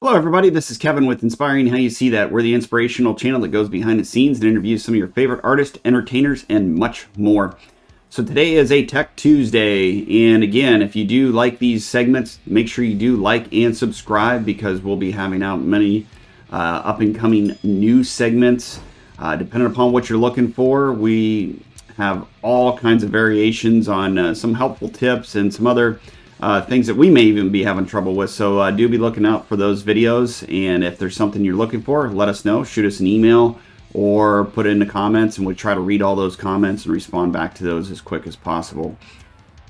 Hello everybody, this is Kevin with Inspiring How You See That. We're the inspirational channel that goes behind the scenes and interviews some of your favorite artists, entertainers, and much more. So today is a Tech Tuesday, and again, if you do like these segments, make sure you do like and subscribe because we'll be having out many up and coming new segments. Depending upon what you're looking for, we have all kinds of variations on some helpful tips and some other things that we may even be having trouble with. So do be looking out for those videos, and if there's something you're looking for, let us know. Shoot us an email or put it in the comments, and we'll try to read all those comments and respond back to those as quick as possible.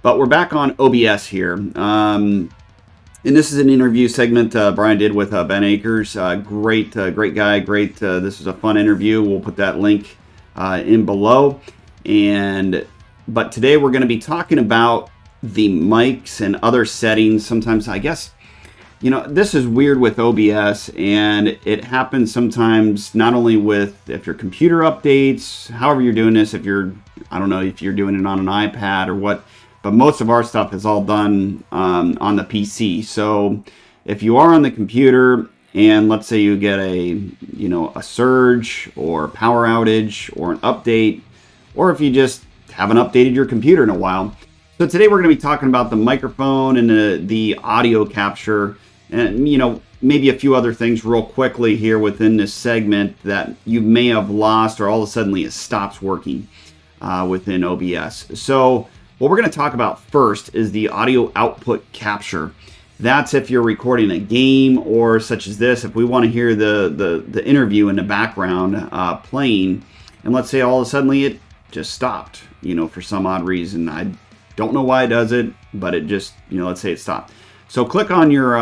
But we're back on OBS here, and this is an interview segment Brian did with Ben Acors. Great guy, great. This was a fun interview. We'll put that link in below. But today we're going to be talking about the mics and other settings. Sometimes, I guess, you know, this is weird with OBS, and it happens sometimes not only with if your computer updates, however you're doing this, if you're, I don't know if you're doing it on an iPad or what, but most of our stuff is all done on the PC. So if you are on the computer and let's say you get a surge or power outage or an update, or if you just haven't updated your computer in a while. So today we're going to be talking about the microphone and the audio capture, and maybe a few other things real quickly here within this segment that you may have lost, or all of a sudden it stops working within OBS. So what we're going to talk about first is the audio output capture. That's if you're recording a game or such as this. If we want to hear the interview in the background playing, and let's say all of a sudden it just stopped, for some odd reason. I don't know why it does it, but it just, let's say it stopped. So click on your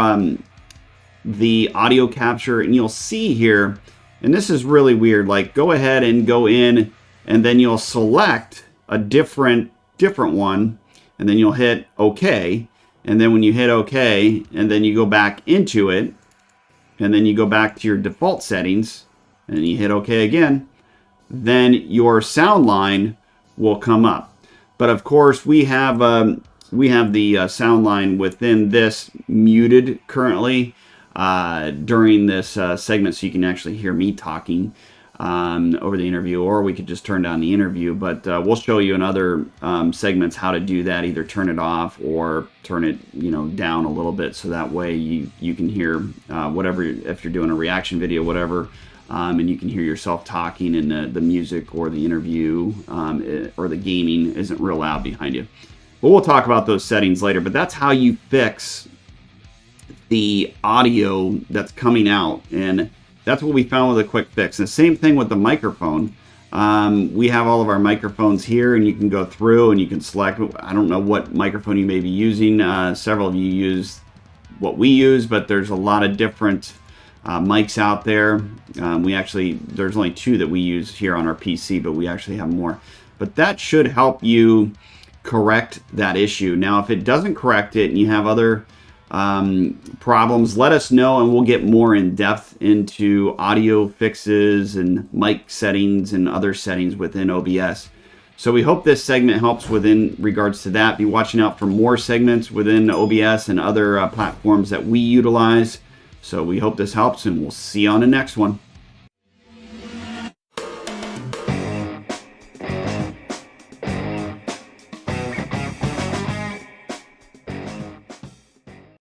the audio capture, and you'll see here, and this is really weird, like go ahead and go in, and then you'll select a different one, and then you'll hit OK, and then when you hit OK, and then you go back into it, and then you go back to your default settings, and then you hit OK again, then your sound line will come up. But of course, we have the sound line within this muted currently during this segment, so you can actually hear me talking over the interview, or we could just turn down the interview. But we'll show you in other segments how to do that. Either turn it off or turn it down a little bit, so that way you can hear whatever, if you're doing a reaction video, whatever. And you can hear yourself talking, and the music or the interview or the gaming isn't real loud behind you. But we'll talk about those settings later. But that's how you fix the audio that's coming out, and that's what we found with a quick fix. And the same thing with the microphone. We have all of our microphones here, and you can go through and you can select. I don't know what microphone you may be using. Several of you use what we use, but there's a lot of different mics out there. There's only two that we use here on our PC, but we actually have more. But that should help you correct that issue. Now, if it doesn't correct it and you have other problems, let us know, and we'll get more in depth into audio fixes and mic settings and other settings within OBS. So we hope this segment helps within regards to that. Be watching out for more segments within OBS and other platforms that we utilize. So we hope this helps, and we'll see you on the next one.